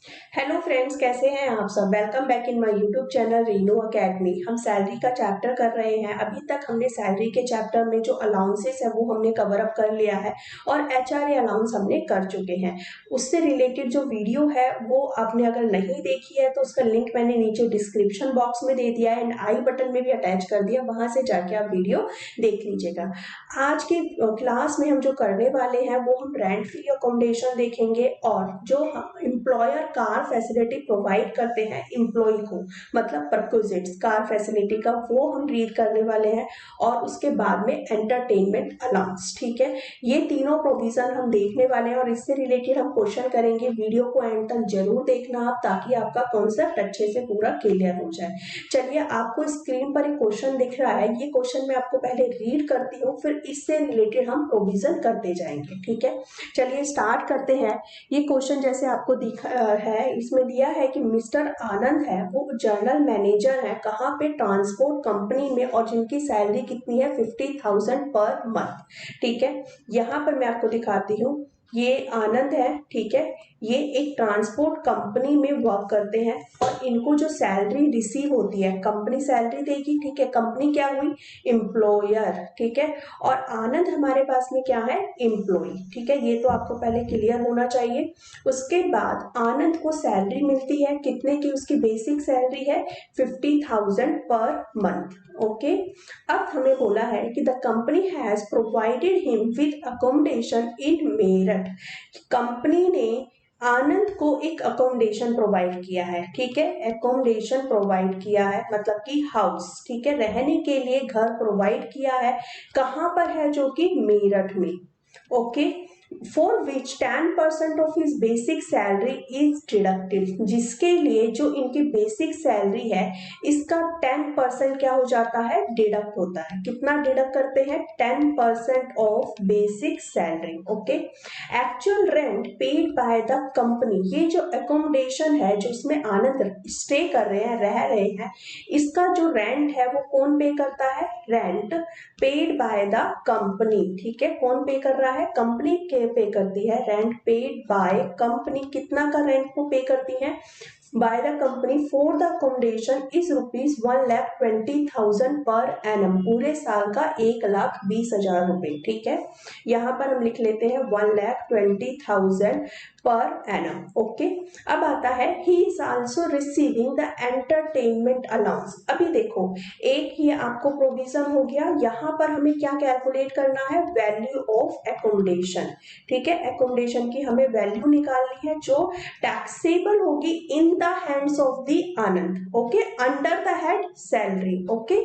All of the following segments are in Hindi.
हेलो फ्रेंड्स, कैसे हैं आप सब। Welcome back in my YouTube channel Reenu academy. हम सैलरी का चैप्टर कर रहे हैं। अभी तक हमने सैलरी के चैप्टर में जो अलाउंसेस है वो हमने कवर अप कर लिया है और एचआरए अलाउंस हमने कर चुके हैं। उससे रिलेटेड जो वीडियो है वो आपने अगर नहीं देखी है तो उसका लिंक मैंने नीचे डिस्क्रिप्शन बॉक्स में दे दिया है एंड आई बटन में भी अटैच कर दिया, वहां से जाके आप वीडियो देख लीजिएगा। आज के क्लास में हम जो करने वाले हैं वो हम रेंट फ्री अकोमोडेशन देखेंगे और जो एम्प्लॉयर कार फैसिलिटी प्रोवाइड करते हैं एम्प्लॉय को, मतलब परक्विजिट्स कार फैसिलिटी का, वो हम रीड करने वाले हैं। और उसके बाद में एंटरटेनमेंट अलाउंस। ठीक है, ये तीनों प्रोविजन हम देखने वाले हैं और इससे रिलेटेड हम क्वेश्चन करेंगे। वीडियो को एंड तक जरूर देखना आप, ताकि आपका कॉन्सेप्ट अच्छे से पूरा क्लियर हो जाए। चलिए, आपको स्क्रीन पर एक क्वेश्चन दिख रहा है, ये क्वेश्चन मैं आपको पहले रीड करती हूँ, फिर इससे रिलेटेड हम प्रोविजन करते जाएंगे। ठीक है, चलिए स्टार्ट करते हैं। ये क्वेश्चन जैसे आपको दिखा है, इसमें दिया है कि मिस्टर आनंद है वो जनरल मैनेजर है कहाँ पे, ट्रांसपोर्ट कंपनी में, और जिनकी सैलरी कितनी है 50,000 पर मंथ। ठीक है, यहाँ पर मैं आपको दिखाती हूँ। ये आनंद है, ठीक है, ये एक ट्रांसपोर्ट कंपनी में वर्क करते हैं और इनको जो सैलरी रिसीव होती है, कंपनी सैलरी देगी। ठीक है, कंपनी क्या हुई, एम्प्लॉयर। ठीक है, और आनंद हमारे पास में क्या है, एम्प्लॉय। ठीक है, ये तो आपको पहले क्लियर होना चाहिए। उसके बाद आनंद को सैलरी मिलती है कितने की, उसकी बेसिक सैलरी है 50,000 पर मंथ। ओके, अब हमें बोला है कि the company has provided him with accommodation in Meerut. Company ने आनंद को एक अकोमोडेशन प्रोवाइड किया है। ठीक है, अकोमोडेशन प्रोवाइड किया है मतलब कि हाउस, ठीक है, रहने के लिए घर प्रोवाइड किया है। कहां पर है, जो कि मेरठ में। Okay, for which 10% of his basic salary is deducted, जिसके लिए जो इनकी बेसिक सैलरी है इसका 10% क्या हो जाता है, डिडक्ट होता है। कितना डिडक्ट करते हैं, 10% of basic salary. Okay, actual rent paid by the company, ये जो अकोमोडेशन है जो इसमें आनंद स्टे कर रहे हैं, रह रहे हैं, इसका जो रेंट है वो कौन पे करता है, rent paid by the company. ठीक है, कौन पे कर रहा है, कंपनी के पे करती है। रेंट पेड बाय कंपनी, कितना का रेंट को पे करती है, by the company for the accommodation is ₹1,20,000 per annum, पूरे साल का 1,20,000 रुपए। ठीक है, यहाँ पर हम लिख लेते हैं 1,20,000 पर एनम। ओके, अब आता है he is also receiving the entertainment allowance. अभी देखो, एक ये आपको प्रोविजन हो गया, यहाँ पर हमें क्या कैलकुलेट करना है, वैल्यू ऑफ एकोमोडेशन। ठीक है, एकोमोडेशन की हमें वैल्यू निकालनी है जो टैक्सेबल होगी in the hands of the Anand. Okay, under the head salary. Okay,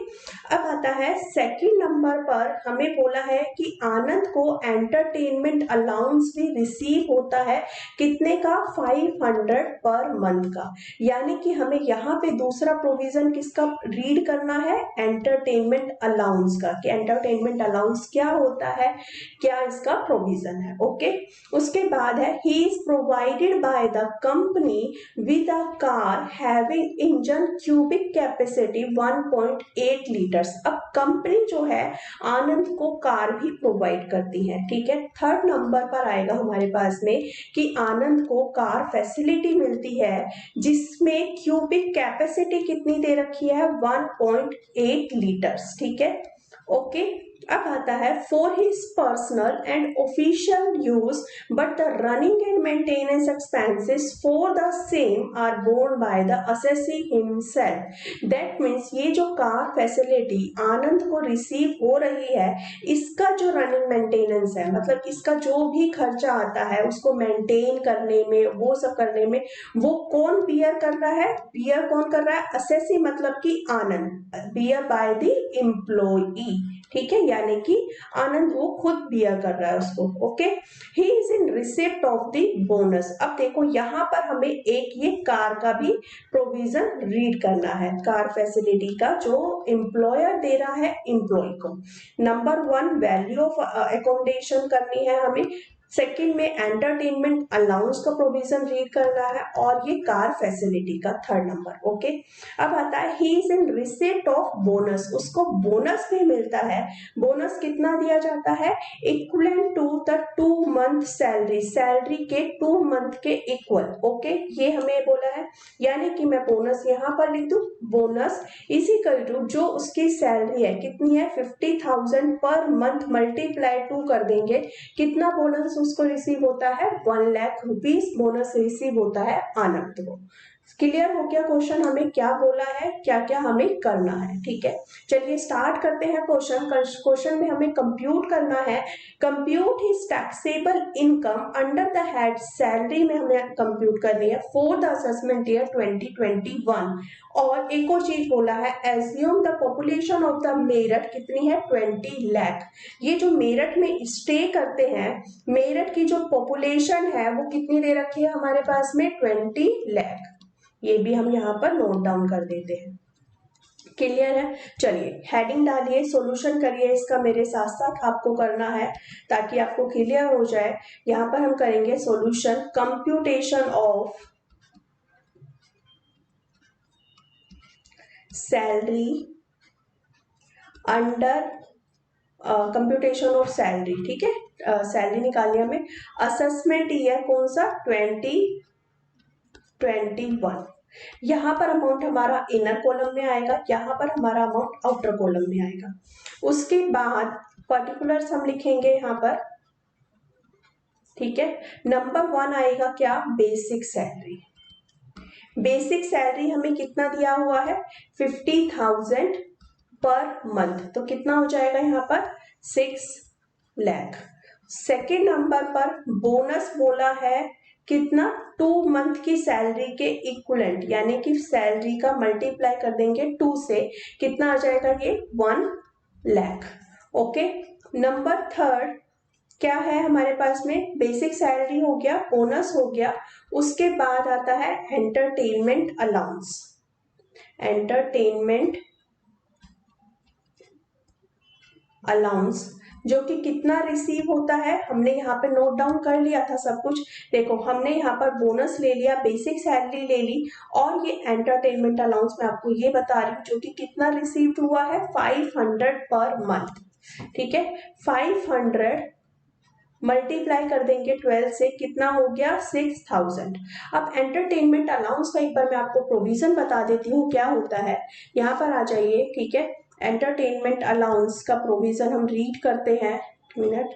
अब आता है सेकंड नंबर पर, हमें बोला है कि आनंद को एंटरटेनमेंट अलाउंस भी रिसीव होता है कितने का, 500 पर मंथ का। यानी कि हमें यहाँ पे दूसरा प्रोविजन किसका रीड करना है, एंटरटेनमेंट अलाउंस का, कि एंटरटेनमेंट अलाउंस क्या होता है, क्या इसका प्रोविजन है। ओके, उसके बाद है he is provided by the company with a car having engine cubic capacity 1.8 litres. अब कंपनी जो है आनंद को कार भी प्रोवाइड करती है। ठीक है, थर्ड नंबर पर आएगा हमारे पास में कि आनंद को कार फैसिलिटी मिलती है जिसमें क्यूबिक कैपेसिटी कितनी दे रखी है, 1.8 लीटर्स। ठीक है, ओके, अब आता है for his personal and official use but the running and maintenance expenses for the same are borne by the assessee himself. That means ये जो कार फैसिलिटी आनंद को रिसीव हो रही है, इसका जो रनिंग मेंटेनेंस है, मतलब इसका जो भी खर्चा आता है उसको मेंटेन करने में, वो सब करने में, वो कौन बियर कर रहा है, बियर कौन कर रहा है, असेसी मतलब कि आनंद, बियर बाय द एम्प्लॉई। ठीक है, यानी कि आनंद वो खुद बियर कर रहा है उसको। Okay, he is in receipt of the bonus. अब देखो यहाँ पर हमें एक ये कार का भी प्रोविजन रीड करना है, कार फैसिलिटी का जो एम्प्लॉयर दे रहा है एम्प्लॉय को। नंबर 1 वैल्यू ऑफ अकोमोडेशन करनी है हमें, सेकंड में एंटरटेनमेंट अलाउंस का प्रोविजन रीड करना है, और ये कार फैसिलिटी का थर्ड नंबर। ओके, अब आता है he is in receipt of bonus, उसको बोनस भी मिलता है। बोनस कितना दिया जाता है? Equivalent to the 2 month salary, salary के 2 मंथ के इक्वल। ओके, ये हमें बोला है, यानी कि मैं बोनस यहाँ पर लिख दूं, बोनस इसी इक्वल टू जो उसकी सैलरी है कितनी है 50,000 पर मंथ मल्टीप्लाई 2 कर देंगे, कितना बोनस उसको रिसीव होता है? 1 लाख रुपीस बोनस रिसीव होता है आनंद को। क्लियर हो गया क्वेश्चन हमें क्या बोला है, क्या क्या हमें करना है। ठीक है, चलिए स्टार्ट करते हैं क्वेश्चन। क्वेश्चन में हमें कंप्यूट करना है, compute his taxable income under the head salary में हमें कंप्यूट करनी है फॉर द असेसमेंट ईयर 2021। और एक और चीज बोला है, assume the population of the Meerut कितनी है? 20 लाख। ये जो मेरठ में स्टे करते हैं, मेरठ की जो पॉपुलेशन है वो कितनी दे रखी है हमारे पास में? 20 लाख। ये भी हम यहाँ पर नोट डाउन कर देते हैं। क्लियर है? चलिए हेडिंग डालिए, सॉल्यूशन करिए इसका, मेरे साथ साथ आपको करना है ताकि आपको क्लियर हो जाए। यहाँ पर हम करेंगे solution, computation of salary under computation of salary. ठीक है, सैलरी निकाली हमें, असेसमेंट ईयर कौन सा? 2021। यहाँ पर अमाउंट हमारा इनर कॉलम में आएगा, यहाँ पर हमारा अमाउंट आउटर कॉलम में आएगा। उसके बाद पर्टिकुलर्स हम लिखेंगे यहाँ पर। ठीक है, नंबर 1 आएगा क्या? Basic salary. बेसिक सैलरी हमें कितना दिया हुआ है? 50,000 पर मंथ, तो कितना हो जाएगा यहाँ पर? 6 लाख। सेकेंड नंबर पर बोनस बोला है कितना? 2 मंथ की सैलरी के इक्वलेंट, यानी कि सैलरी का मल्टीप्लाई कर देंगे 2 से, कितना आ जाएगा ये? 1 लाख। ओके, नंबर थर्ड क्या है हमारे पास में? बेसिक सैलरी हो गया, बोनस हो गया, उसके बाद आता है एंटरटेनमेंट अलाउंस। एंटरटेनमेंट अलाउंस जो कि कितना रिसीव होता है, हमने यहाँ पे नोट डाउन कर लिया था सब कुछ। देखो हमने यहाँ पर बोनस ले लिया, बेसिक सैलरी ले ली, और ये एंटरटेनमेंट अलाउंस मैं आपको ये बता रही हूँ जो कि कितना रिसीव हुआ है? 500 पर मंथ। ठीक है, 500 मल्टीप्लाई कर देंगे 12 से, कितना हो गया? 6,000। अब एंटरटेनमेंट अलाउंस का एक बार मैं आपको प्रोविजन बता देती हूँ क्या होता है। यहाँ पर आ जाइए। ठीक है, एंटरटेनमेंट अलाउंस का प्रोविजन हम रीड करते हैं। मिनट,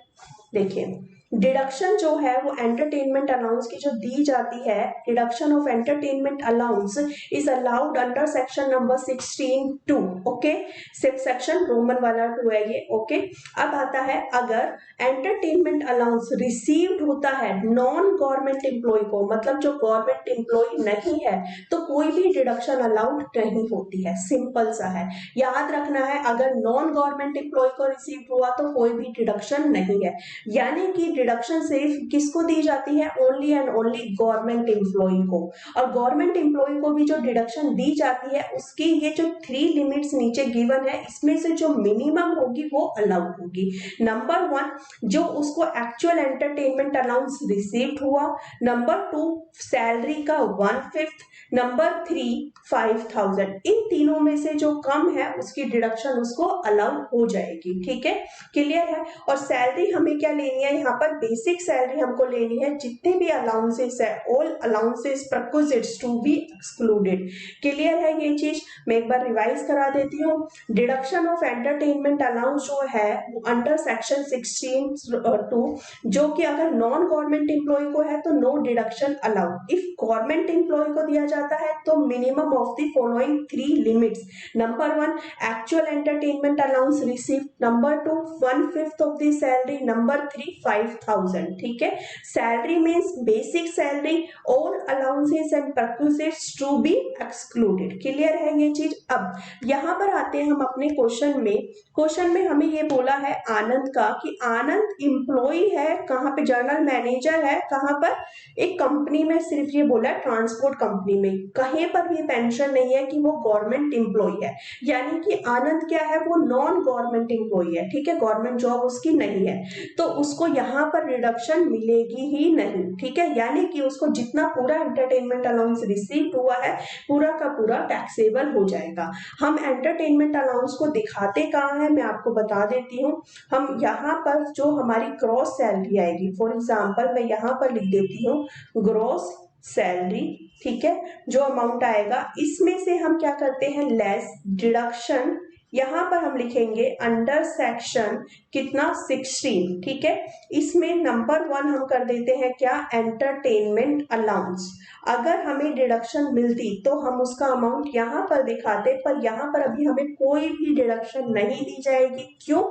देखिए डिडक्शन जो है वो एंटरटेनमेंट अलाउंस की जो दी जाती है, deduction of entertainment allowance is allowed under section number 16(2). Okay, section Roman वाला 2 है ये। ओके, अब आता है अगर एंटरटेनमेंट अलाउंस रिसीव्ड होता है नॉन गवर्नमेंट एम्प्लॉय को, मतलब जो गवर्नमेंट एम्प्लॉय नहीं है, तो कोई भी डिडक्शन अलाउड नहीं होती है। सिंपल सा है, याद रखना है, अगर नॉन गवर्नमेंट एम्प्लॉय को रिसीव हुआ तो कोई भी डिडक्शन नहीं है। यानी कि डिडक्शन सिर्फ किसको दी जाती है? Only and only government employ को। और गवर्नमेंट एम्प्लॉय को भी जो डिडक्शन दी जाती है उसकी ये जो 3 लिमिट्स नीचे गिवन है, इसमें से जो मिनिमम होगी वो अलाउड होगी। नंबर 1 जो उसको एक्चुअल एंटरटेनमेंट अलाउंस रिसीव्ड हुआ, नंबर 2 सैलरी का 1/5, नंबर 3 5,000। इन तीनों में से जो कम है उसकी डिडक्शन उसको अलाउड हो जाएगी। ठीक है, क्लियर है? और सैलरी हमें क्या लेनी है यहाँ पर? बेसिक सैलरी हमको लेनी है। जितने भी अलाउंसेस है, all allowances perquisites to be excluded. Clear है ये चीज? मैं एक बार रिवाइज करा देती हूँ। डिडक्शन ऑफ एंटरटेनमेंट अलाउंस जो है वो अंडर सेक्शन 16(2), जो कि अगर नॉन गवर्नमेंट एम्प्लॉय को है तो no deduction allowed. If government employ को दिया जाता है तो minimum of the following 3 limits. Number 1 actual entertainment allowance receive, number 2 1/5 of the salary, number 3 5,000। ठीक है, salary means basic salary, all allowances and perquisites to be excluded. Clear है ये चीज? अब यहाँ पर आते हैं हम अपने क्वेश्चन में। क्वेश्चन में हमें ये बोला है आनंद का कि आनंद एम्प्लॉय है कहाँ पे? जनरल मैनेजर है कहाँ पर? एक कंपनी में, सिर्फ ये बोला है ट्रांसपोर्ट कंपनी में, कहीं पर भी मेंशन नहीं है कि वो गवर्नमेंट एम्प्लॉय है। यानी कि आनंद क्या है? वो नॉन गवर्नमेंट एम्प्लॉय है। ठीक है, गवर्नमेंट जॉब उसकी नहीं है, तो उसको यहाँ पर रिडक्शन मिलेगी ही नहीं, ठीक है। यानी कि उसको जितना पूरा एंटरटेनमेंट अलाउंस रिसीव हुआ है पूरा का पूरा टैक्सेबल हो जाएगा। हम एंटरटेनमेंट अलाउंस को दिखाते कहाँ है मैं आपको बता देती हूँ। हम यहाँ पर जो हमारी ग्रॉस सैलरी आएगी, फॉर एग्जाम्पल मैं यहाँ पर लिख देती हूँ ग्रॉस सैलरी, ठीक है, जो अमाउंट आएगा इसमें से हम क्या करते हैं लेस डिडक्शन, यहाँ पर हम लिखेंगे अंडर सेक्शन कितना 16, ठीक है। इसमें नंबर 1 हम कर देते हैं क्या एंटरटेनमेंट अलाउंस। अगर हमें डिडक्शन मिलती तो हम उसका अमाउंट यहाँ पर दिखाते, पर यहाँ पर अभी हमें कोई भी डिडक्शन नहीं दी जाएगी। क्यों?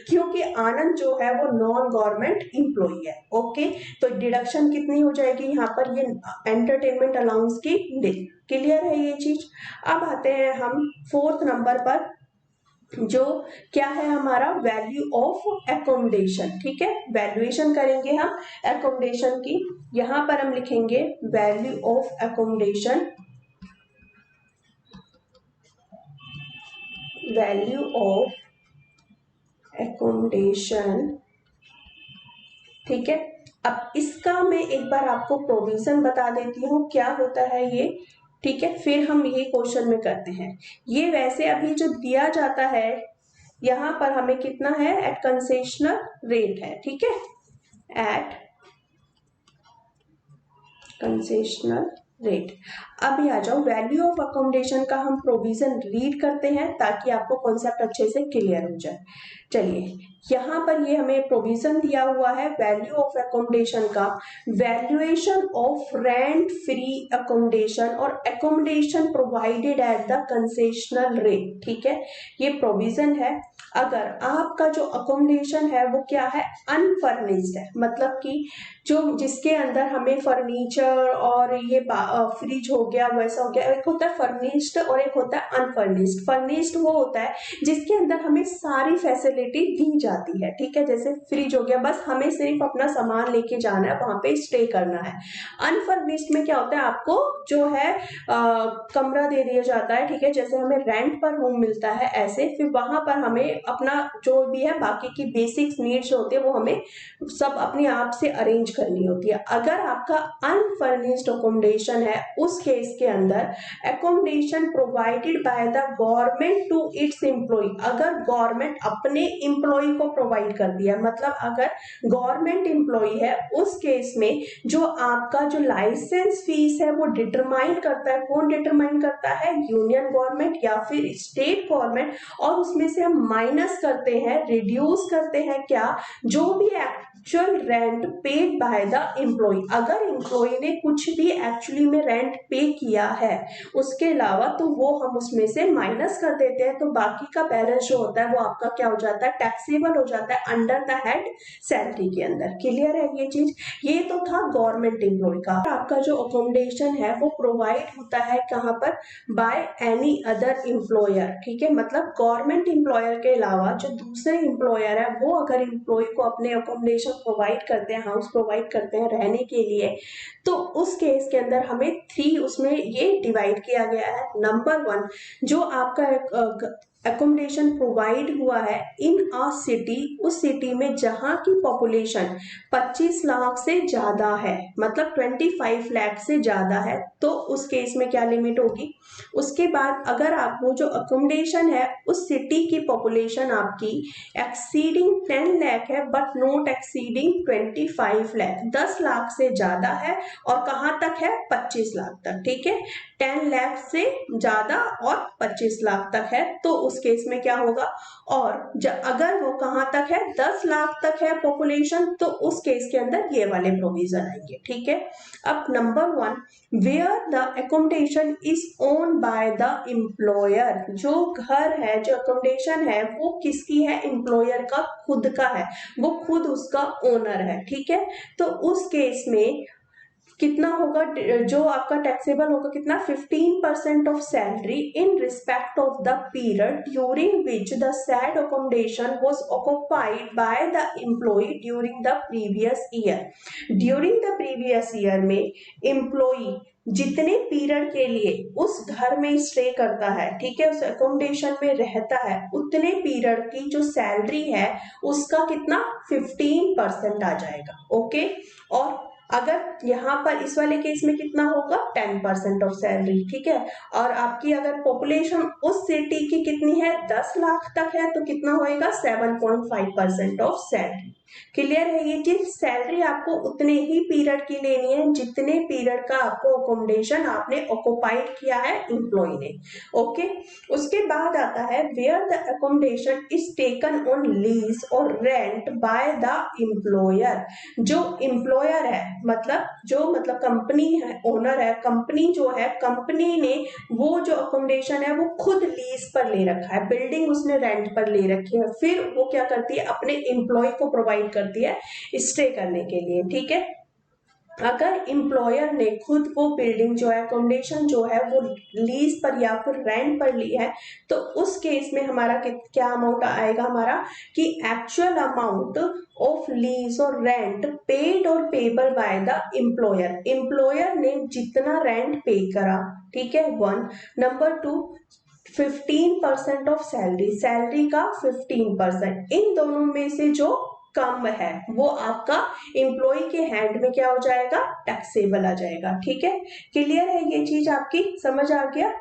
क्योंकि आनंद जो है वो नॉन गवर्नमेंट इंप्लॉई है। ओके, तो डिडक्शन कितनी हो जाएगी यहाँ पर ये एंटरटेनमेंट अलाउंस की। क्लियर है ये चीज। अब आते हैं हम 4th नंबर पर, जो क्या है हमारा वैल्यू ऑफ एकोमोडेशन, ठीक है। वैल्यूएशन करेंगे हम एकोमोडेशन की। यहां पर हम लिखेंगे value of accommodation, value of accommodation, ठीक है। अब इसका मैं एक बार आपको प्रोविजन बता देती हूँ क्या होता है ये, ठीक है, फिर हम ये क्वेश्चन में करते हैं। ये वैसे अभी जो दिया जाता है यहाँ पर हमें कितना है एट कंसेशनल रेट है, ठीक है, एट कंसेशनल रेट। अभी आ जाओ वैल्यू ऑफ अकोमोडेशन का हम प्रोविजन रीड करते हैं ताकि आपको कॉन्सेप्ट अच्छे से क्लियर हो जाए। चलिए, यहाँ पर ये हमें प्रोविजन दिया हुआ है वैल्यू ऑफ अकोमोडेशन का, valuation of rent free accommodation और accommodation provided at the concessional rate, ठीक है। ये प्रोविजन है। अगर आपका जो अकोमोडेशन है वो क्या है अनफर्निश्ड है, मतलब कि जो जिसके अंदर हमें फर्नीचर और ये फ्रिज हो गया वैसा हो गया, एक होता है फर्निश्ड और एक होता है अनफर्निश्ड। फर्निश्ड वो होता है जिसके अंदर हमें सारी फैसिलिटी दी जाती है, ठीक है, जैसे फ्रिज हो गया, बस हमें सिर्फ अपना सामान लेके जाना है, वहां पे स्टे करना है। अनफर्निश्ड में क्या होता है आपको जो है कमरा दे दिया जाता है, ठीक है, जैसे हमें रेंट पर रूम मिलता है ऐसे, फिर वहां पर हमें अपना जो भी है बाकी की बेसिक्स नीड्स होती है वो हमें सब अपने आप से अरेंज करनी होती है। अगर आपका अनफर्निश्ड अकोमोडेशन है उस केस के अंदर accommodation provided by the government to its employ, अगर गवर्नमेंट अपने एम्प्लॉय को प्रोवाइड कर दिया, मतलब अगर गवर्नमेंट एम्प्लॉय है उस केस में जो आपका जो लाइसेंस फीस है वो डिटरमाइन करता है, कौन डिटरमाइन करता है, यूनियन गवर्नमेंट या फिर स्टेट गवर्नमेंट, और उसमें से हम माइनस करते हैं, रिड्यूस करते हैं क्या, जो भी actual rent paid by the employ. अगर एम्प्लॉय ने कुछ भी एक्चुअली में रेंट पे किया है उसके अलावा तो वो हम उसमें से माइनस कर देते हैं, तो बाकी का बैलेंस जो होता है वो आपका क्या हो जाता है टैक्सेबल हो जाता है अंडर द हेड सैलरी के अंदर। क्लियर है ये चीज। ये तो था गवर्नमेंट एम्प्लॉय का। आपका जो अकोमोडेशन है वो प्रोवाइड होता है कहाँ पर, बाय एनी अदर एम्प्लॉयर, ठीक है, मतलब गवर्नमेंट एम्प्लॉयर के अलावा जो दूसरे एम्प्लॉयर है वो अगर एम्प्लॉय को अपने अकोमोडेशन प्रोवाइड करते हैं, हाउस प्रोवाइड करते हैं रहने के लिए, तो उस केस के अंदर हमें 3 उसमें ये डिवाइड किया गया है। नंबर 1 जो आपका अकोमोडेशन प्रोवाइड हुआ है इन अ सिटी, उस सिटी में जहां की पॉपुलेशन 25 लाख से ज्यादा है, मतलब 25 लाख से ज्यादा है, तो उस केस में क्या लिमिट होगी। उसके बाद अगर आप वो जो अकोमोडेशन है उस सिटी की पॉपुलेशन आपकी एक्सीडिंग 10 लाख है but not exceeding 25 lakh, 10 lakh से ज्यादा है और कहां तक है 25 लाख तक, ठीक है, 10 लाख से ज्यादा और 25 लाख तक है, तो उस केस में क्या होगा। और अगर वो कहां तक है 10 लाख तक है पॉपुलेशन, तो उस केस के अंदर ये वाले प्रोविजन आएंगे, ठीक है। अब number 1 where the accommodation is own by the employer, जो घर है जो अकोमोडेशन है वो किसकी है, एम्प्लॉयर का खुद का है, वो खुद उसका ओनर है, ठीक है। तो उस केस में कितना होगा, जो आपका टैक्सेबल होगा कितना 15% of salary in respect of the period during which the said accommodation was occupied by the employ during the previous year. During the previous year में एम्प्लॉय जितने पीरियड के लिए उस घर में स्टे करता है, ठीक है, उस अकोमोडेशन में रहता है, उतने पीरियड की जो सैलरी है उसका कितना 15% आ जाएगा। ओके, और अगर यहाँ पर इस वाले केस में कितना होगा 10% ऑफ सैलरी, ठीक है। और आपकी अगर पॉपुलेशन उस सिटी की कितनी है 10 लाख तक है तो कितना होएगा 7.5% ऑफ सैलरी। क्लियर है ये चीज। सैलरी आपको उतने ही पीरियड की लेनी है जितने पीरियड का आपको अकोमोडेशन आपने ऑक्युपाइड किया है एम्प्लॉय ने। ओके, उसके बाद आता है where the accommodation is taken on lease और रेंट बाय द एम्प्लॉयर। जो एम्प्लॉयर है मतलब कंपनी है, ओनर है, कंपनी जो है, कंपनी ने वो जो अकोमोडेशन है वो खुद लीज पर ले रखा है, बिल्डिंग उसने रेंट पर ले रखी है, फिर वो क्या करती है अपने एम्प्लॉय को प्रोवाइड करती है स्टे करने के लिए, ठीक है। अगर एम्प्लॉयर ने खुद वो बिल्डिंग जो है, अकोमोडेशन जो है वो लीज पर या फिर रेंट पर ली है तो उस केस में हमारा क्या अमाउंट आएगा हमारा कि एक्चुअल अमाउंट ऑफ लीज और रेंट पेड और payable by the employer. Employer ने जितना रेंट पे करा, ठीक है, 1। नंबर 2, 15% ऑफ सैलरी, सैलरी का 15%, इन दोनों में से जो कम है वो आपका एम्प्लॉय के हैंड में क्या हो जाएगा टैक्सेबल आ जाएगा, ठीक है। क्लियर है ये चीज, आपकी समझ आ गया।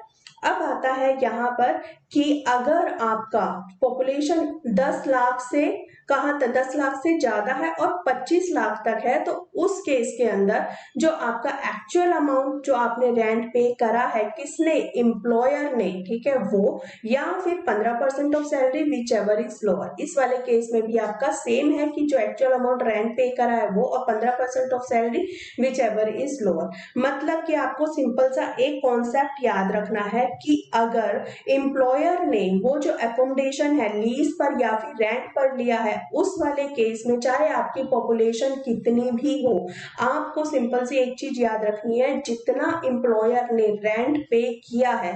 अब आता है यहाँ पर कि अगर आपका पॉपुलेशन 10 लाख से कहाँ तक 10 लाख से ज्यादा है और 25 लाख तक है तो उस केस के अंदर जो आपका एक्चुअल अमाउंट जो आपने रेंट पे करा है किसने, एम्प्लॉयर ने, ठीक है, वो, या फिर 15% of salary whichever is lower. इस वाले केस में भी आपका सेम है कि जो एक्चुअल अमाउंट रेंट पे करा है वो और 15% of salary whichever is lower. मतलब कि आपको सिंपल सा एक कॉन्सेप्ट याद रखना है कि अगर एम्प्लॉयर ने वो जो अकोमोडेशन है लीज पर या फिर रेंट पर लिया है उस वाले केस में चाहे आपकी पॉपुलेशन कितनी भी हो, आपको सिंपल सी एक चीज याद रखनी है, जितना एम्प्लॉयर ने रेंट पे किया है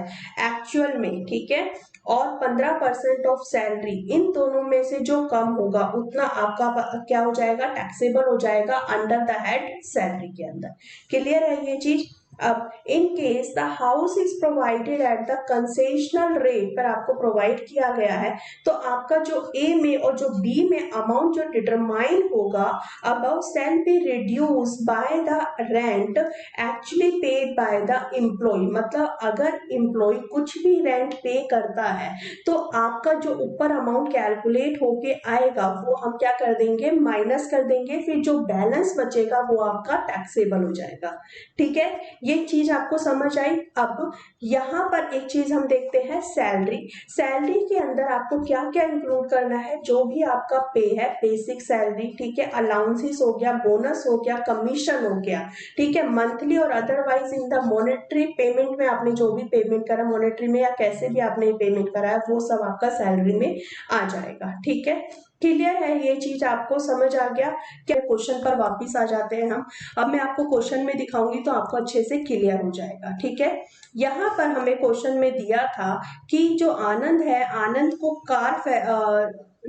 एक्चुअल में, ठीक है, और 15% ऑफ सैलरी, इन दोनों में से जो कम होगा उतना आपका क्या हो जाएगा टैक्सेबल हो जाएगा अंडर द हेड सैलरी के अंदर। क्लियर है ये चीज। अब in case the house is provided at the concessional rate पर आपको प्रोवाइड किया गया है तो आपका जो ए में और जो बी में अमाउंट जो डिटरमाइन होगा above shall be reduce by the rent actually paid by the employ. मतलब अगर एम्प्लॉय कुछ भी रेंट पे करता है तो आपका जो ऊपर अमाउंट कैलकुलेट होके आएगा वो हम क्या कर देंगे माइनस कर देंगे, फिर जो बैलेंस बचेगा वो आपका टैक्सेबल हो जाएगा, ठीक है। ये चीज आपको समझ आई। अब यहाँ पर एक चीज हम देखते हैं सैलरी। सैलरी के अंदर आपको क्या क्या इंक्लूड करना है, जो भी आपका पे है, बेसिक सैलरी, ठीक है, अलाउंसेस हो गया, बोनस हो गया, कमीशन हो गया, ठीक है, मंथली और otherwise in the monetary payment में आपने जो भी पेमेंट करा मॉनेटरी में या कैसे भी आपने पेमेंट करा है वो सब आपका सैलरी में आ जाएगा, ठीक है। क्लियर है ये चीज, आपको समझ आ गया। क्या क्वेश्चन पर वापिस आ जाते हैं हम। अब मैं आपको क्वेश्चन में दिखाऊंगी तो आपको अच्छे से क्लियर हो जाएगा, ठीक है। यहाँ पर हमें क्वेश्चन में दिया था कि जो आनंद है, आनंद को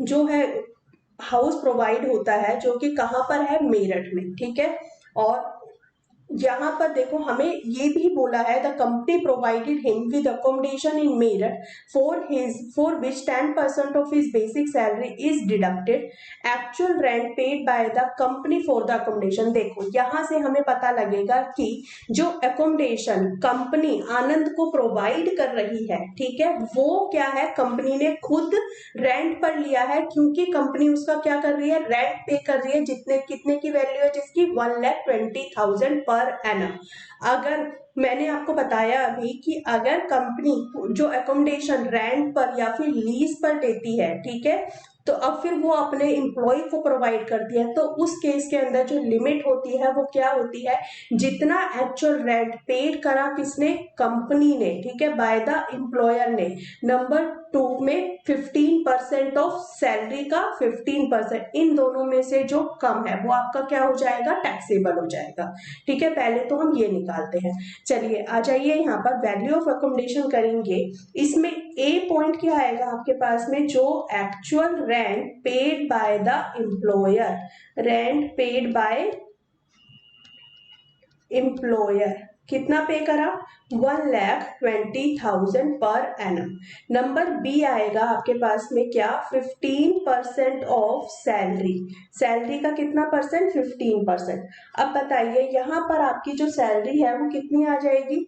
जो है हाउस प्रोवाइड होता है जो कि कहाँ पर है मेरठ में, ठीक है। और यहाँ पर देखो हमें ये भी बोला है the company provided him with accommodation in Meerut for which 10% of his basic salary is deducted, actual rent paid by the company for the accommodation. देखो यहाँ से हमें पता लगेगा कि जो अकोमोडेशन कंपनी आनंद को प्रोवाइड कर रही है, ठीक है, वो क्या है कंपनी ने खुद रेंट पर लिया है, क्योंकि कंपनी उसका क्या कर रही है रेंट पे कर रही है, जितने कितने की वैल्यू है जिसकी 1,20,000 पर एनम। अगर मैंने आपको बताया अभी कि अगर कंपनी जो अकोमोडेशन रेंट पर या फिर लीज पर देती है, ठीक है, तो अब फिर वो अपने एम्प्लॉय को प्रोवाइड करती है तो उस केस के अंदर जो लिमिट होती है वो क्या होती है, जितना एक्चुअल रेंट पेड करा किसने कंपनी ने, ठीक है, बाय द एम्प्लॉयर ने। नंबर 2 में 15% ऑफ सैलरी का 15%, इन दोनों में से जो कम है वो आपका क्या हो जाएगा टैक्सेबल हो जाएगा, ठीक है। पहले तो हम ये निकालते हैं। चलिए आ जाइए यहाँ पर वैल्यू ऑफ अकोमोडेशन करेंगे। इसमें ए पॉइंट क्या आएगा आपके पास में, जो actual rent paid by the employer, rent paid by employer, कितना पे करा, 1,20,000 पर एनम। नंबर बी आएगा आपके पास में क्या, 15% ऑफ सैलरी। सैलरी का कितना परसेंट, 15%। अब बताइए यहाँ पर आपकी जो सैलरी है वो कितनी आ जाएगी,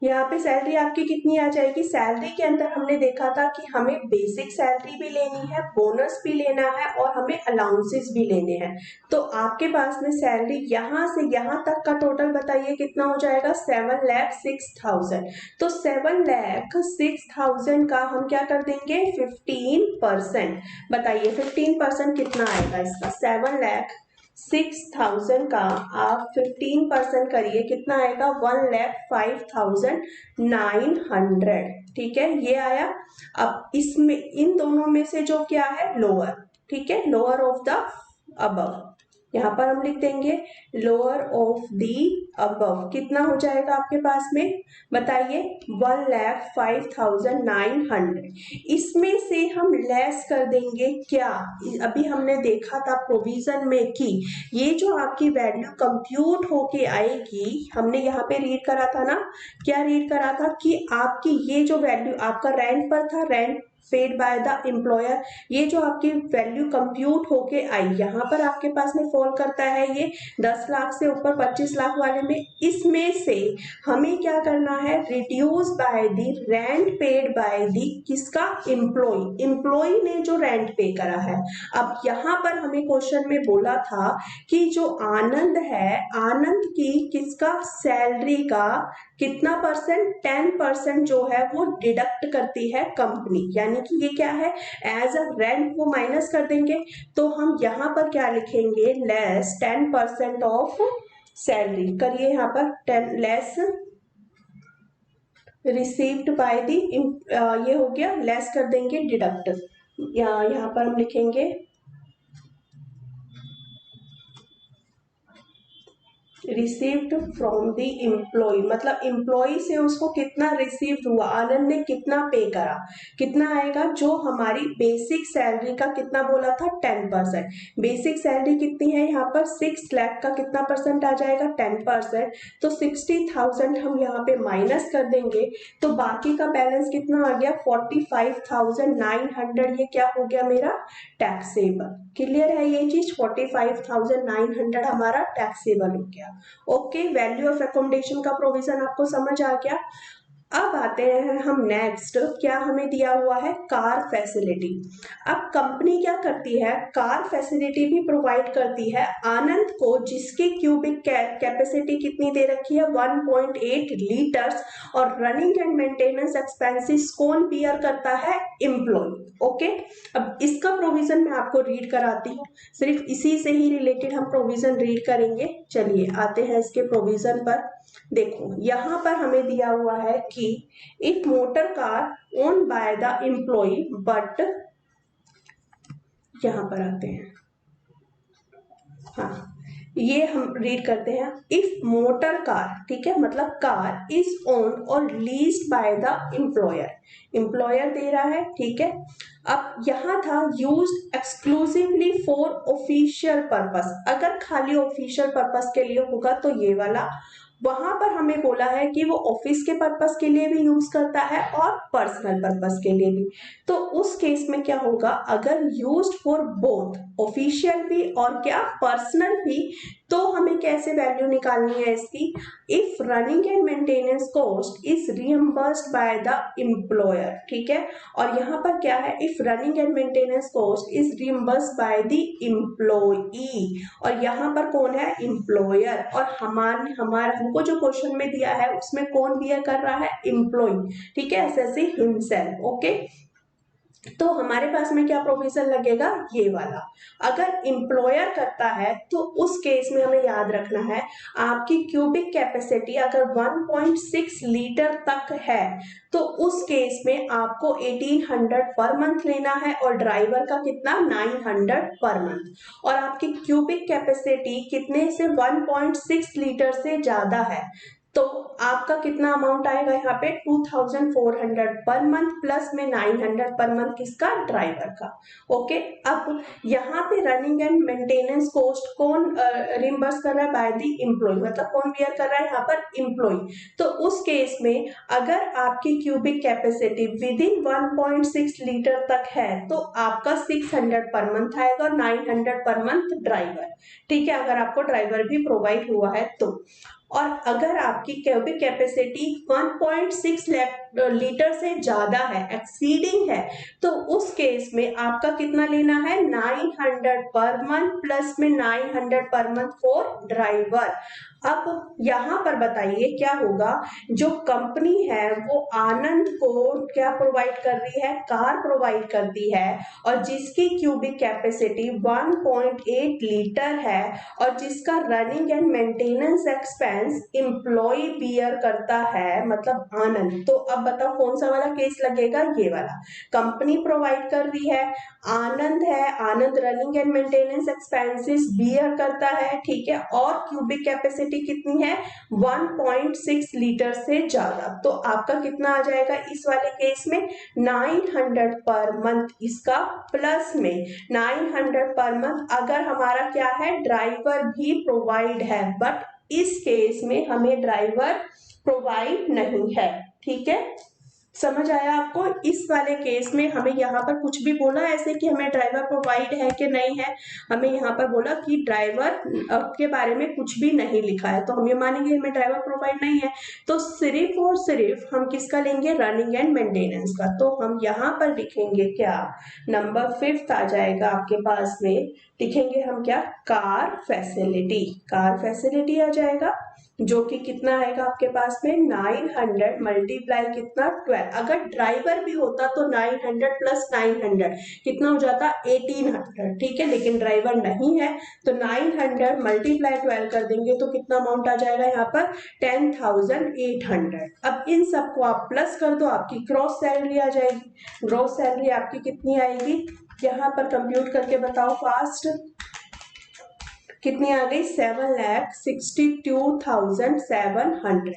यहाँ पे सैलरी आपकी कितनी आ जाएगी। सैलरी के अंदर हमने देखा था कि हमें बेसिक सैलरी भी लेनी है, बोनस भी लेना है और हमें अलाउंसेस भी लेने हैं। तो आपके पास में सैलरी यहाँ से यहाँ तक का टोटल बताइए कितना हो जाएगा, 7,06,000। तो 7,06,000 का हम क्या कर देंगे, 15%। बताइए 15% कितना आएगा इसका, 7,06,000 का आप 15% करिए, कितना आएगा, 1,05,900। ठीक है, ये आया। अब इसमें इन दोनों में से जो क्या है, लोअर, ठीक है, लोअर ऑफ द अबव, यहाँ पर हम लिख देंगे लोअर ऑफ दी अबव, कितना हो जाएगा आपके पास में, बताइए 1,05,900। इसमें से हम लेस कर देंगे क्या, अभी हमने देखा था प्रोविजन में कि ये जो आपकी वैल्यू कंप्यूट होके आएगी, हमने यहाँ पे रीड करा था ना, क्या रीड करा था कि आपकी ये जो वैल्यू आपका रेंट पर था, rent paid by the employer, ये जो आपकी वैल्यू कंप्यूट होके आई, यहाँ पर आपके पास में फॉल करता है ये 10 लाख से ऊपर 25 लाख वाले में। इसमें से हमें क्या करना है, reduce by the rent paid by the किसका, एम्प्लॉय, एम्प्लॉय ने जो रेंट पे करा है। अब यहाँ पर हमें क्वेश्चन में बोला था कि जो आनंद है, आनंद की किसका, सैलरी का कितना परसेंट, 10% जो है वो डिडक्ट करती है कंपनी, यानी कि ये क्या है, एज अ रेंट वो माइनस कर देंगे। तो हम यहाँ पर क्या लिखेंगे, लेस 10% ऑफ सैलरी, करिए यहाँ पर 10 लेस रिसीव्ड बाय दी, ये हो गया, लेस कर देंगे डिडक्ट, यहाँ पर हम लिखेंगे रिसीव्ड फ्रॉम द एम्प्लॉय, मतलब एम्प्लॉय से उसको कितना रिसीव्ड हुआ, आनंद ने कितना पे करा, कितना आएगा, जो हमारी बेसिक सैलरी का कितना बोला था, 10%। बेसिक सैलरी कितनी है यहाँ पर, 6 लाख का कितना परसेंट आ जाएगा, 10%। तो 60,000 हम यहाँ पे माइनस कर देंगे, तो बाकी का बैलेंस कितना आ गया, 45,900। ये क्या हो गया मेरा, टैक्सेबल। क्लियर है ये चीज, 45,900 हमारा टैक्सेबल हो गया। ओके, वैल्यू ऑफ एकोमोडेशन का प्रोविजन आपको समझ आ गया। अब आते हैं हम नेक्स्ट, क्या हमें दिया हुआ है, कार फैसिलिटी। अब कंपनी क्या करती है, कार फैसिलिटी भी प्रोवाइड करती है आनंद को, जिसकी क्यूबिक कैपेसिटी कितनी दे रखी है, 1.8 लीटर्स, और रनिंग एंड मेंटेनेंस एक्सपेंसेस कौन बियर करता है, एम्प्लॉय। ओके, अब इसका प्रोविजन मैं आपको रीड कराती हूँ, सिर्फ इसी से ही रिलेटेड हम प्रोविजन रीड करेंगे। चलिए आते हैं इसके प्रोविजन पर। देखो यहाँ पर हमें दिया हुआ है कि if motor car own by the employ, but यहाँ पर आते हैं, हाँ ये हम रीड करते हैं, इफ मोटर कार, ठीक है, मतलब car is owned or leased by the employer, employer दे रहा है, ठीक है। अब यहाँ था used exclusively for official purpose, अगर खाली ऑफिशियल पर्पस के लिए होगा तो ये वाला, वहां पर हमें बोला है कि वो ऑफिस के पर्पस के लिए भी यूज करता है और पर्सनल पर्पस के लिए भी। तो उस केस में क्या होगा, अगर यूज्ड फॉर बोथ, ऑफिशियल भी और क्या, पर्सनल भी, तो हमें कैसे वैल्यू निकालनी है इसकी, if running and maintenance cost is reimbursed by the employer, ठीक है। और यहाँ पर क्या है, if running and maintenance cost is reimbursed by the employee, और यहाँ पर कौन है, एम्प्लॉयर, और हमारा हमको जो क्वेश्चन में दिया है उसमें कौन बियर कर रहा है, एम्प्लॉय, ठीक है, ऐसे हिमसेल्फ। ओके, तो हमारे पास में क्या प्रोविजन लगेगा, ये वाला। अगर एम्प्लॉयर करता है तो उस केस में हमें याद रखना है, आपकी क्यूबिक कैपेसिटी अगर 1.6 लीटर तक है तो उस केस में आपको 1800 पर मंथ लेना है, और ड्राइवर का कितना, 900 पर मंथ। और आपकी क्यूबिक कैपेसिटी कितने से, 1.6 लीटर से ज्यादा है तो आपका कितना अमाउंट आएगा यहाँ पे 2400 पर मंथ प्लस में 900 पर मंथ किसका, ड्राइवर का। ओके, अब यहाँ पे रनिंग एंड मेंटेनेंस कॉस्ट कौन रिम्बर्स कर रहा है, बाय द एम्प्लॉय, मतलब कौन बियर कर रहा है यहाँ पर, एम्प्लॉय। तो उस केस में अगर आपकी cubic capacity with in 1.6 litre तक है तो आपका 600 पर मंथ आएगा और 900 पर मंथ ड्राइवर। ठीक है, अगर आपको ड्राइवर भी प्रोवाइड हुआ है तो। और अगर आपकी क्यूबिक कैपेसिटी 1.6 लीटर से ज्यादा है, एक्सीडिंग है, तो उस केस में आपका कितना लेना है, 900 पर मंथ प्लस में 900 पर मंथ फॉर ड्राइवर। अब यहाँ पर बताइए क्या होगा, जो कंपनी है वो आनंद को क्या प्रोवाइड कर रही है, कार प्रोवाइड करती है, और जिसकी क्यूबिक कैपेसिटी 1.8 लीटर है और जिसका running and maintenance expense employ bear करता है, मतलब आनंद। तो अब बताओ कौन सा वाला केस लगेगा, ये वाला। कंपनी प्रोवाइड कर रही है, आनंद है, Anand running and maintenance expenses bear करता है, ठीक है, और क्यूबिक कैपेसिटी कितनी है, 1.6 लीटर से ज्यादा। तो आपका कितना आ जाएगा इस वाले केस में, 900 पर मंथ इसका, प्लस में 900 पर मंथ अगर हमारा क्या है, ड्राइवर भी प्रोवाइड है, बट इस केस में हमें ड्राइवर प्रोवाइड नहीं है। ठीक है, समझ आया आपको। इस वाले केस में हमें यहाँ पर कुछ भी बोला ऐसे कि हमें ड्राइवर प्रोवाइड है कि नहीं है, हमें यहाँ पर बोला कि ड्राइवर के बारे में कुछ भी नहीं लिखा है, तो हम ये मानेंगे हमें ड्राइवर प्रोवाइड नहीं है। तो सिर्फ और सिर्फ हम किसका लेंगे, रनिंग एंड मेंटेनेंस का। तो हम यहाँ पर लिखेंगे क्या, नंबर 5 आ जाएगा आपके पास में, लिखेंगे हम क्या, कार फैसिलिटी। कार फैसिलिटी आ जाएगा, जो कि कितना आएगा आपके पास में, 900 मल्टीप्लाई कितना, 12। अगर ड्राइवर भी होता तो 900 प्लस 900 कितना हो जाता, 1800। ठीक है, लेकिन ड्राइवर नहीं है तो 900 मल्टीप्लाई 12 कर देंगे तो कितना अमाउंट आ जाएगा यहाँ पर, 10,800। अब इन सबको आप प्लस कर दो, आपकी ग्रॉस सैलरी आ जाएगी। ग्रॉस सैलरी आपकी कितनी आएगी, यहाँ पर कंप्यूट करके बताओ फास्ट, कितनी आ गई, 7,62,700।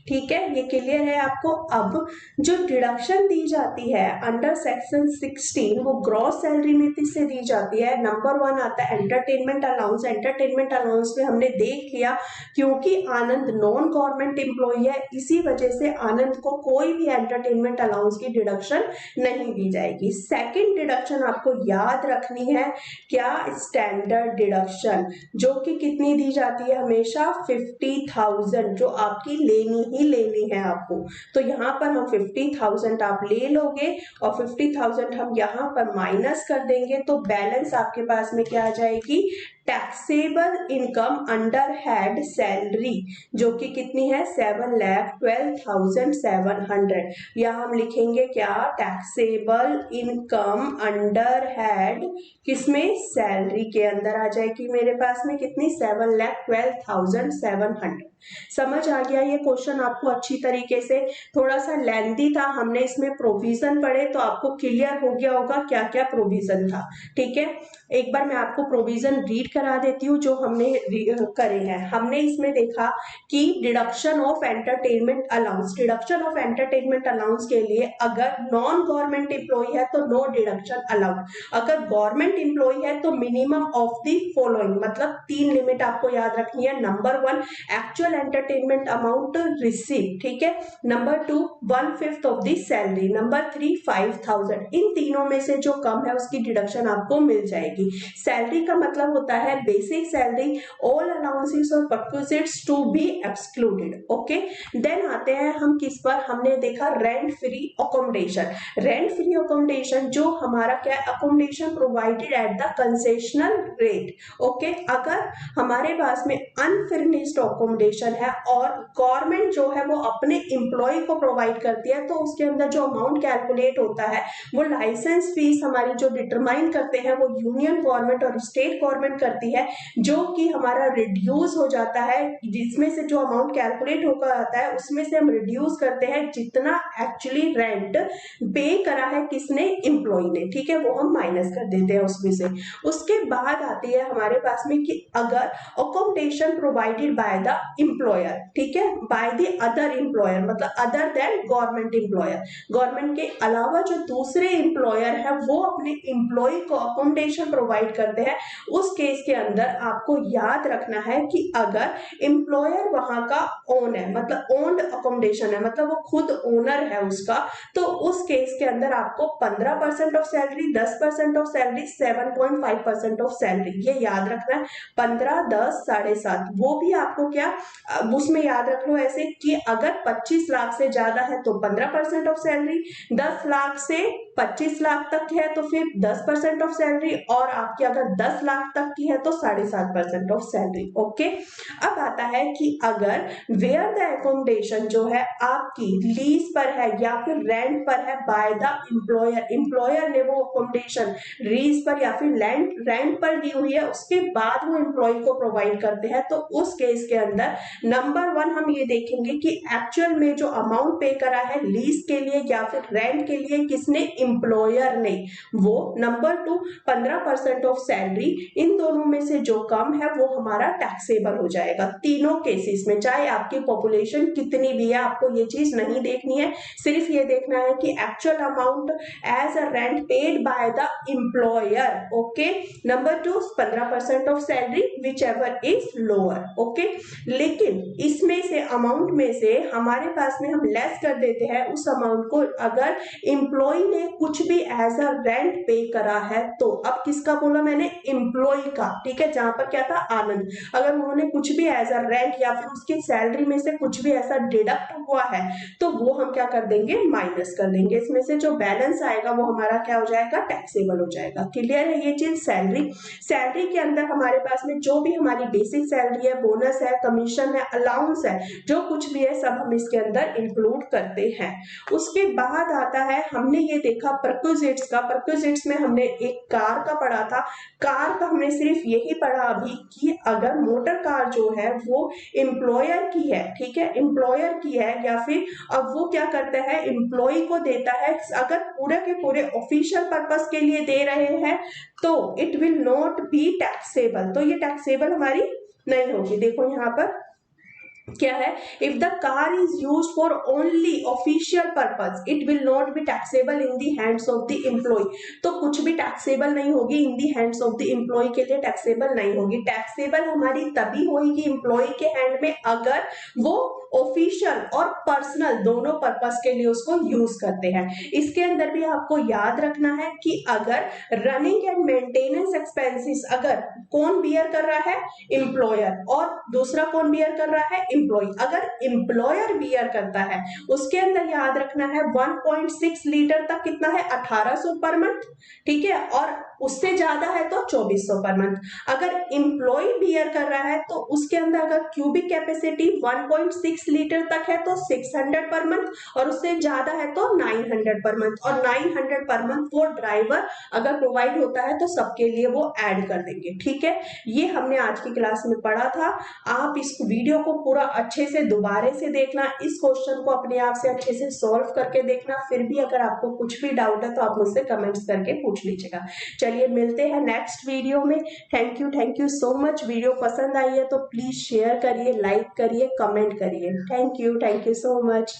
ठीक है, ये क्लियर है आपको। अब जो डिडक्शन दी जाती है अंडर सेक्शन 16 वो ग्रॉस सैलरी में से दी जाती है। नंबर 1 आता है एंटरटेनमेंट अलाउंस। एंटरटेनमेंट अलाउंस में हमने देख लिया, क्योंकि आनंद नॉन गवर्नमेंट एम्प्लॉय है, इसी वजह से आनंद को कोई भी एंटरटेनमेंट अलाउंस की डिडक्शन नहीं दी जाएगी। सेकेंड डिडक्शन आपको याद रखनी है क्या, स्टैंडर्ड डिडक्शन, जो कि कितनी दी जाती है हमेशा, 50,000, जो आपकी लेनी ही लेनी है आपको। तो यहाँ पर हम 50,000 आप ले लोगे और 50,000 हम यहाँ पर माइनस कर देंगे, तो बैलेंस आपके पास में क्या आ जाएगी, taxable income under head salary, जो कि कितनी है, 7,12,700। या हम लिखेंगे क्या, टैक्सेबल इनकम अंडर हेड, किसमें, सैलरी के अंदर आ जाएगी मेरे पास में कितनी, 7,12,700। समझ आ गया ये क्वेश्चन आपको अच्छी तरीके से, थोड़ा सा लेंथी था, हमने इसमें प्रोविजन पढ़े तो आपको क्लियर हो गया होगा क्या क्या प्रोविजन था। ठीक है, एक बार मैं आपको प्रोविजन रीड करा देती हूँ जो हमने करे हैं। हमने इसमें देखा कि deduction of entertainment allowance, deduction of entertainment allowance के लिए अगर नॉन गवर्नमेंट एम्प्लॉय है तो नो डिडक्शन अलाउड, अगर गवर्नमेंट एम्प्लॉय है तो मिनिमम ऑफ द फॉलोइंग, मतलब 3 लिमिट आपको याद रखनी है। Number 1 actual entertainment amount receive, ठीक है। Number 2 1/5 of the salary. Number 3 5,000। इन तीनों में से जो कम है उसकी डिडक्शन आपको मिल जाएगी। सैलरी का मतलब होता है बेसिक सैलरी, ऑल अलाउंसेस और perquisites to be excluded. Okay, then आते हैं हम किस पर, हमने देखा rent free accommodation. Rent free accommodation जो हमारा क्या, accommodation provided at the concessional rate. Okay, अगर हमारे पास में अनफर्निश्ड अकोमोडेशन है और गवर्नमेंट जो है वो अपने एम्प्लॉय को प्रोवाइड करती है, तो उसके अंदर जो अमाउंट कैलकुलेट होता है वो लाइसेंस फीस हमारी जो डिटरमाइन करते हैं वो यूनियन यूनियन गवर्नमेंट और स्टेट गवर्नमेंट करती है, जो कि हमारा रिड्यूस हो जाता है, जिसमें से जो अमाउंट कैलकुलेट होकर आता है उसमें से हम रिड्यूस करते हैं जितना एक्चुअली रेंट पे करा है किसने, एम्प्लॉय ने, ठीक है, वो हम माइनस कर देते हैं उसमें से। उसके बाद आती है हमारे पास में कि अगर accommodation provided by the employer, ठीक है, बाय द अदर एम्प्लॉयर, मतलब other than government employer, government के अलावा जो दूसरे एम्प्लॉयर है वो अपने एम्प्लॉय को अकोमोडेशन प्रोवाइड करते हैं, उस केस के अंदर आपको याद रखना है कि अगर एम्प्लॉयर वहां का ओन है, मतलब ओन्ड अकोमोडेशन है, मतलब वो खुद ओनर है उसका, तो उस केस के अंदर आपको 15% of salary, 10% of salary, 7.5% of salary, ये याद रखना है। 15, 10, 7.5, वो भी आपको क्या उसमें याद रख लो ऐसे कि अगर 25 लाख से ज्यादा है तो 15% ऑफ सैलरी, 10 लाख से 25 लाख तक है तो फिर 10% ऑफ सैलरी, और आपकी अगर 10 लाख तक की है तो 7.5% ऑफ सैलरी। ओके, अब आता है कि अगर वेयर द एकोमोडेशन जो है आपकी लीज पर है या फिर रेंट पर है बाय द एम्प्लॉयर, एम्प्लॉयर ने वो अकोमोडेशन लीज पर या फिर रेंट पर ली हुई है, उसके बाद वो एम्प्लॉय को प्रोवाइड करते हैं, तो उस केस के अंदर नंबर 1 हम ये देखेंगे कि एक्चुअल में जो अमाउंट पे करा है लीज के लिए या फिर रेंट के लिए किसने, एम्प्लॉयर ने, वो। नंबर 2 15% ऑफ सैलरी, इन दोनों में से जो कम है वो हमारा टैक्सेबल हो जाएगा तीनों केसेस में, चाहे आपकी पॉपुलेशन कितनी भी है, आपको ये चीज नहीं देखनी है, सिर्फ ये देखना है कि actual amount as a rent paid by the employer. Okay, number 2 15% of salary whichever is lower. Okay, लेकिन इसमें से अमाउंट में से हमारे पास में हम लेस कर देते हैं उस अमाउंट को अगर एम्प्लॉय ने कुछ भी एज अ रेंट पे करा है, तो अब किसका बोला मैंने, एम्प्लॉय का, ठीक है, जहां पर क्या था आनंद, अगर उन्होंने कुछ भी एज अ रेंट या फिर उसकी सैलरी में से कुछ भी ऐसा डिडक्ट हुआ है तो वो हम क्या कर देंगे, माइनस कर देंगे, इसमें से जो बैलेंस आएगा वो हमारा क्या हो जाएगा, टैक्सेबल हो जाएगा। क्लियर है ये चीज। सैलरी के अंदर हमारे पास में जो भी हमारी बेसिक सैलरी है, बोनस है, कमीशन है, अलाउंस है, जो कुछ भी है सब हम इसके अंदर इंक्लूड करते हैं। उसके बाद आता है, हमने ये देखा परक्विजिट्स का, परक्विजिट्स में हमने एक कार का पढ़ा था, कार का हमने सिर्फ यही पढ़ा अभी कि अगर मोटर कार जो है वो एम्प्लॉयर की है, ठीक है, एम्प्लॉयर की है, या फिर अब वो क्या करता है, एम्प्लॉय को देता है, अगर पूरे के पूरे ऑफिशियल पर्पस के लिए दे रहे हैं तो it will not be taxable, तो ये टैक्सेबल हमारी नहीं होगी। देखो यहाँ पर क्या है, if the car is use for only official purpose it will not be taxable in the hands of the employee, तो कुछ भी टैक्सेबल नहीं होगी, in the hands of the employee के लिए टैक्सेबल नहीं होगी। टैक्सेबल हमारी तभी होगी एम्प्लॉय के हैंड में अगर वो ऑफिशियल और पर्सनल दोनों पर्पस के लिए उसको यूज करते हैं। इसके अंदर भी आपको याद रखना है कि अगर रनिंग एंड मेंटेनेंस एक्सपेंसेस अगर कौन बियर कर रहा है, एम्प्लॉयर, और दूसरा कौन बियर कर रहा है, एम्प्लॉय। अगर एम्प्लॉयर बियर करता है उसके अंदर याद रखना है 1.6 लीटर तक कितना है, 1800 पर मंथ, ठीक है, और उससे ज्यादा है तो 2400 पर मंथ। अगर एम्प्लॉय बियर कर रहा है तो उसके अंदर अगर क्यूबिक कैपेसिटी 1.6 लीटर तक है तो 600 पर मंथ, और उससे ज्यादा है तो 900 पर मंथ, और 900 पर मंथ वो ड्राइवर अगर प्रोवाइड होता है तो सबके लिए वो ऐड कर देंगे। ठीक है, ये हमने आज की क्लास में पढ़ा था। आप इस वीडियो को पूरा अच्छे से दोबारा से देखना, इस क्वेश्चन को अपने आप से अच्छे से सॉल्व करके देखना, फिर भी अगर आपको कुछ भी डाउट है तो आप मुझसे कमेंट्स करके पूछ लीजिएगा। चलिए मिलते हैं नेक्स्ट वीडियो में। Thank you so much. Video पसंद आई है तो प्लीज शेयर करिए, लाइक करिए, कमेंट करिए। Thank you so much.